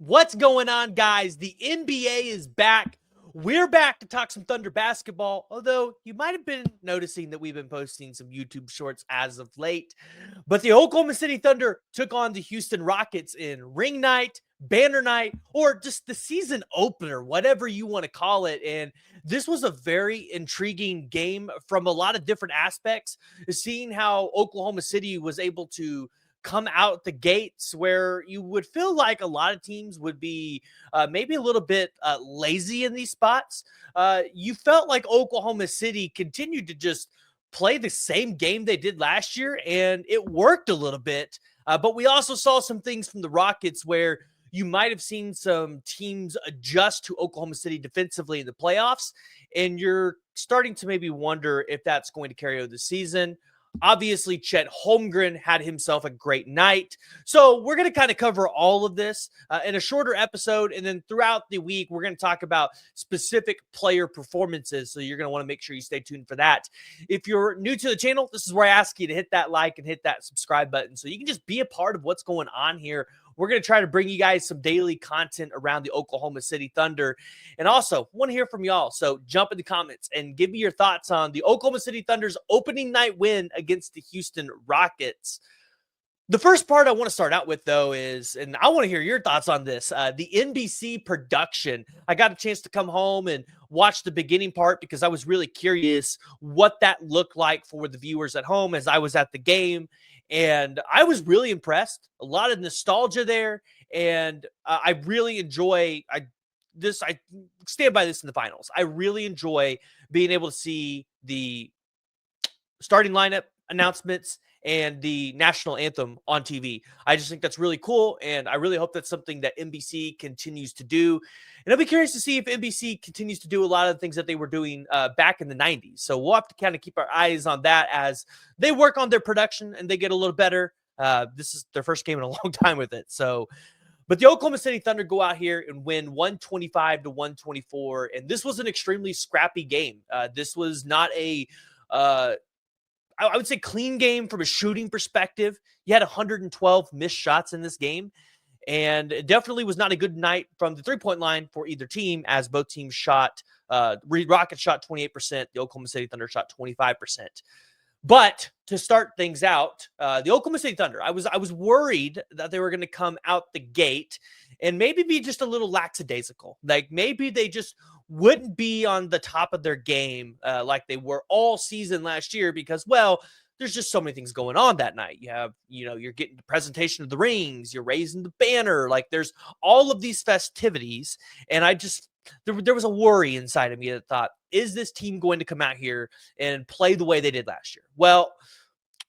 What's going on, guys? The NBA is back. We're back to talk some Thunder basketball, although you might have been noticing that we've been posting some YouTube shorts as of late. But the Oklahoma City Thunder took on the Houston Rockets in ring night, banner night, or just the season opener, whatever you want to call it. And this was a very intriguing game from a lot of different aspects, seeing how Oklahoma City was able to come out the gates where you would feel like a lot of teams would be maybe a little bit lazy in these spots. You felt like Oklahoma City continued to just play the same game they did last year, and it worked a little bit. But we also saw some things from the Rockets where you might have seen some teams adjust to Oklahoma City defensively in the playoffs, and you're starting to maybe wonder if that's going to carry over the season. Obviously, Chet Holmgren had himself a great night. So we're going to kind of cover all of this in a shorter episode. And then throughout the week, we're going to talk about specific player performances. So you're going to want to make sure you stay tuned for that. If you're new to the channel, this is where I ask you to hit that like and hit that subscribe button so you can just be a part of what's going on here. We're going to try to bring you guys some daily content around the Oklahoma City Thunder. And also, want to hear from y'all. So jump in the comments and give me your thoughts on the Oklahoma City Thunder's opening night win against the Houston Rockets. The first part I want to start out with, though, is, and I want to hear your thoughts on this, the NBC production. I got a chance to come home and watch the beginning part because I was really curious what that looked like for the viewers at home as I was at the game. And I was really impressed. A lot of nostalgia there. And I really enjoy I stand by this in the finals. I really enjoy being able to see the starting lineup announcements and the national anthem on TV. I just think that's really cool, and I really hope that's something that NBC continues to do. And I'll be curious to see if NBC continues to do a lot of the things that they were doing back in the 90s. So we'll have to kind of keep our eyes on that as they work on their production and they get a little better. This is their first game in a long time with it. So, but the Oklahoma City Thunder go out here and win 125-124, and this was an extremely scrappy game. This was not a I would say clean game from a shooting perspective. You had 112 missed shots in this game, and it definitely was not a good night from the three-point line for either team, as both teams shot. Rockets shot 28%. The Oklahoma City Thunder shot 25%. But to start things out, the Oklahoma City Thunder, I was worried that they were going to come out the gate and maybe be just a little lackadaisical. Like maybe they just wouldn't be on the top of their game like they were all season last year because, well, there's just so many things going on that night. You have, you're getting the presentation of the rings, you're raising the banner, like there's all of these festivities. And there was a worry inside of me that thought, is this team going to come out here and play the way they did last year? Well,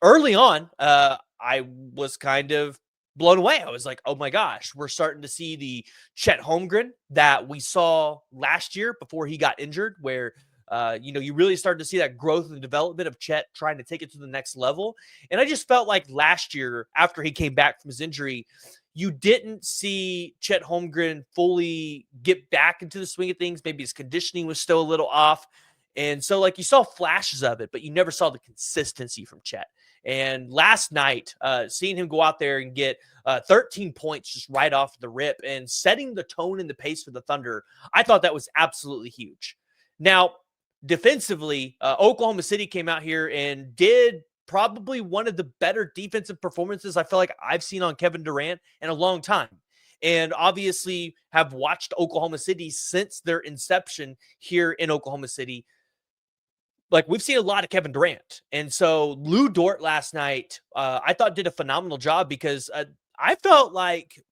early on, I was kind of blown away. I was like, oh my gosh, we're starting to see the Chet Holmgren that we saw last year before he got injured, where you really started to see that growth and development of Chet trying to take it to the next level. And I just felt like last year, after he came back from his injury, you didn't see Chet Holmgren fully get back into the swing of things. Maybe his conditioning was still a little off. And so, like, you saw flashes of it, but you never saw the consistency from Chet. And last night, seeing him go out there and get 13 points just right off the rip and setting the tone and the pace for the Thunder, I thought that was absolutely huge. Now, defensively, Oklahoma City came out here and did probably one of the better defensive performances I feel like I've seen on Kevin Durant in a long time. And obviously have watched Oklahoma City since their inception here in Oklahoma City. Like, we've seen a lot of Kevin Durant. And so Lou Dort last night, I thought did a phenomenal job because I felt like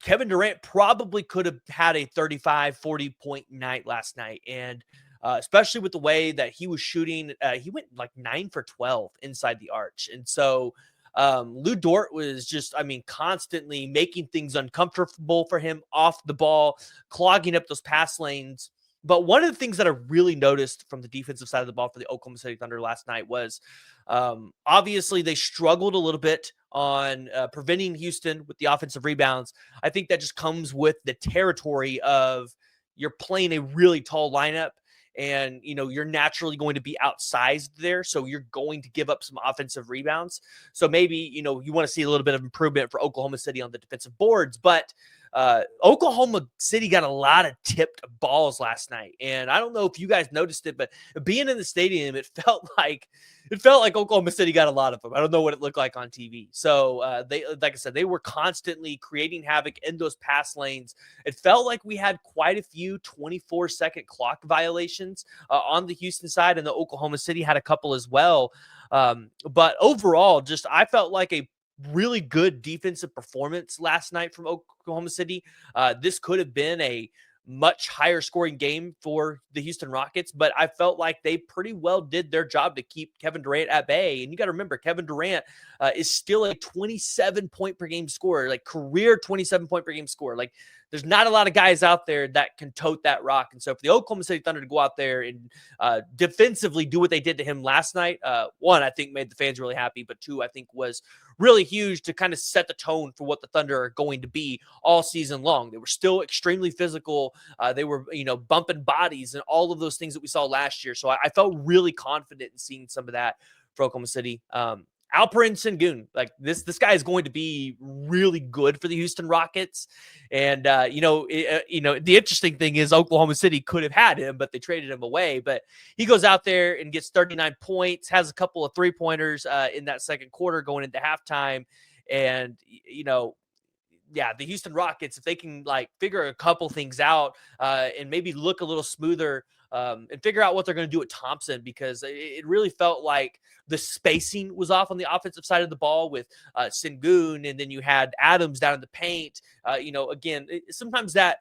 Kevin Durant probably could have had a 35, 40-point night last night. And especially with the way that he was shooting, he went like 9 for 12 inside the arch. And so Lou Dort was just, constantly making things uncomfortable for him off the ball, clogging up those pass lanes. But one of the things that I really noticed from the defensive side of the ball for the Oklahoma City Thunder last night was obviously they struggled a little bit on preventing Houston with the offensive rebounds. I think that just comes with the territory of you're playing a really tall lineup. And, you're naturally going to be outsized there. So you're going to give up some offensive rebounds. So maybe, you want to see a little bit of improvement for Oklahoma City on the defensive boards. But Oklahoma City got a lot of tipped balls last night, and I don't know if you guys noticed it, but being in the stadium, it felt like Oklahoma City got a lot of them. I don't know what it looked like on TV. So they, like I said, they were constantly creating havoc in those pass lanes. It felt like we had quite a few 24-second clock violations on the Houston side, and the Oklahoma City had a couple as well. But overall, just I felt like a really good defensive performance last night from Oklahoma City. This could have been a much higher scoring game for the Houston Rockets, but I felt like they pretty well did their job to keep Kevin Durant at bay. And you got to remember, Kevin Durant is still a 27-point per game scorer, like career 27-point per game scorer. Like there's not a lot of guys out there that can tote that rock. And so for the Oklahoma City Thunder to go out there and defensively do what they did to him last night, one, I think made the fans really happy, but two, I think was really huge to kind of set the tone for what the Thunder are going to be all season long. They were still extremely physical. They were, bumping bodies and all of those things that we saw last year. So I felt really confident in seeing some of that for Oklahoma City. Alperen Sengun, like this guy is going to be really good for the Houston Rockets. And, the interesting thing is Oklahoma City could have had him, but they traded him away. But he goes out there and gets 39 points, has a couple of 3-pointers in that second quarter going into halftime. And, the Houston Rockets, if they can figure a couple things out and maybe look a little smoother and figure out what they're going to do with Thompson, because it really felt like the spacing was off on the offensive side of the ball with Sengun, and then you had Adams down in the paint. Sometimes that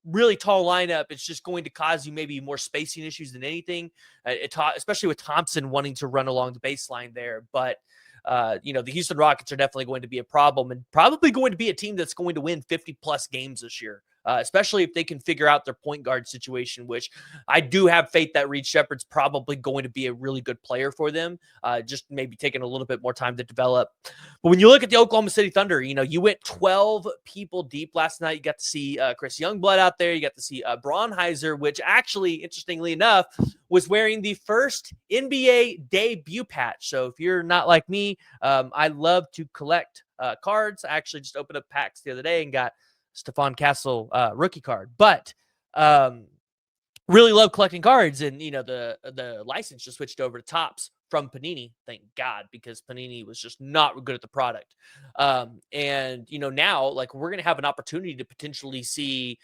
really tall lineup, it's just going to cause you maybe more spacing issues than anything, especially with Thompson wanting to run along the baseline there. But the Houston Rockets are definitely going to be a problem and probably going to be a team that's going to win 50-plus games this year, especially if they can figure out their point guard situation, which I do have faith that Reed Shepherd's probably going to be a really good player for them, just maybe taking a little bit more time to develop. But when you look at the Oklahoma City Thunder, you went 12 people deep last night. You got to see Chris Youngblood out there. You got to see Braunheiser, which actually, interestingly enough, was wearing the first NBA debut patch. So if you're not like me, I love to collect cards. I actually just opened up packs the other day and got Stephon Castle rookie card. But really love collecting cards, and the license just switched over to Topps from Panini. Thank God, because Panini was just not good at the product. Now we're gonna have an opportunity to potentially see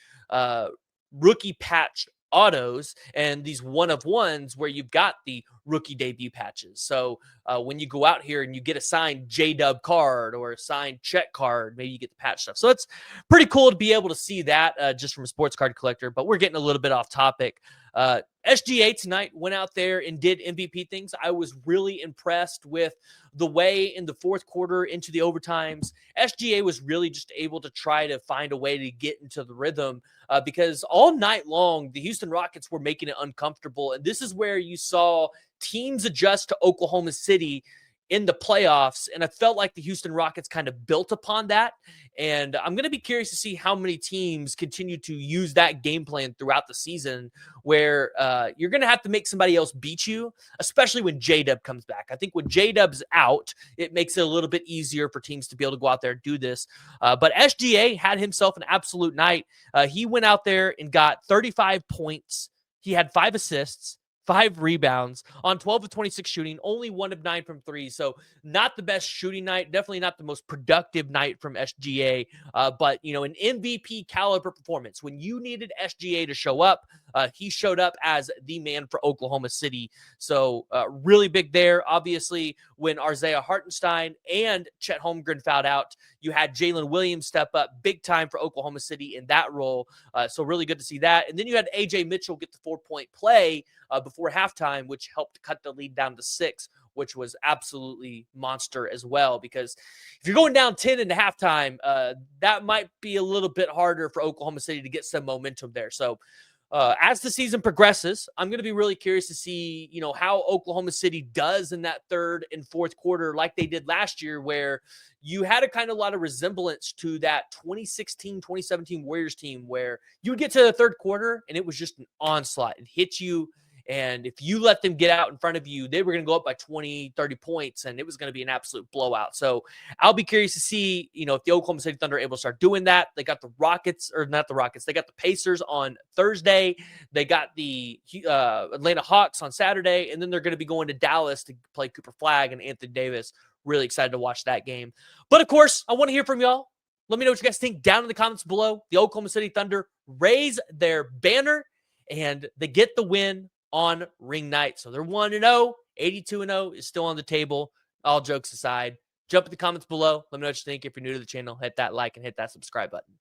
rookie patch autos and these one-of-ones where you've got the rookie debut patches. So when you go out here and you get a signed J-Dub card or a signed Chet card, maybe you get the patch stuff. So it's pretty cool to be able to see that just from a sports card collector. But we're getting a little bit off topic. SGA tonight went out there and did MVP things. I was really impressed with the way in the fourth quarter into the overtimes, SGA was really just able to try to find a way to get into the rhythm because all night long, the Houston Rockets were making it uncomfortable. And this is where you saw teams adjust to Oklahoma City in the playoffs. And I felt like the Houston Rockets kind of built upon that. And I'm going to be curious to see how many teams continue to use that game plan throughout the season, where you're going to have to make somebody else beat you, especially when J-Dub comes back. I think when J-Dub's out, it makes it a little bit easier for teams to be able to go out there and do this. But SGA had himself an absolute night. He went out there and got 35 points. He had 5 assists, 5 rebounds on 12 of 26 shooting, only 1 of 9 from 3. So not the best shooting night, definitely not the most productive night from SGA, but an MVP caliber performance. When you needed SGA to show up, he showed up as the man for Oklahoma City. So really big there. Obviously, when Isaiah Hartenstein and Chet Holmgren fouled out, you had Jalen Williams step up big time for Oklahoma City in that role. So really good to see that. And then you had AJ Mitchell get the 4-point play before halftime, which helped cut the lead down to 6, which was absolutely monster as well. Because if you're going down 10 into halftime, that might be a little bit harder for Oklahoma City to get some momentum there. So as the season progresses, I'm going to be really curious to see, how Oklahoma City does in that third and fourth quarter, like they did last year, where you had a kind of lot of resemblance to that 2016, 2017 Warriors team, where you would get to the third quarter and it was just an onslaught. It hit you And if you let them get out in front of you, they were going to go up by 20, 30 points, and it was going to be an absolute blowout. So I'll be curious to see, if the Oklahoma City Thunder are able to start doing that. They got the Rockets, or not the Rockets, they got the Pacers on Thursday. They got the Atlanta Hawks on Saturday, and then they're going to be going to Dallas to play Cooper Flagg and Anthony Davis. Really excited to watch that game. But, of course, I want to hear from y'all. Let me know what you guys think down in the comments below. The Oklahoma City Thunder raise their banner, and they get the win on ring night. So they're 1-0. 82-0 is still on the table. All jokes aside, jump in the comments below. Let me know what you think. If you're new to the channel, hit that like and hit that subscribe button.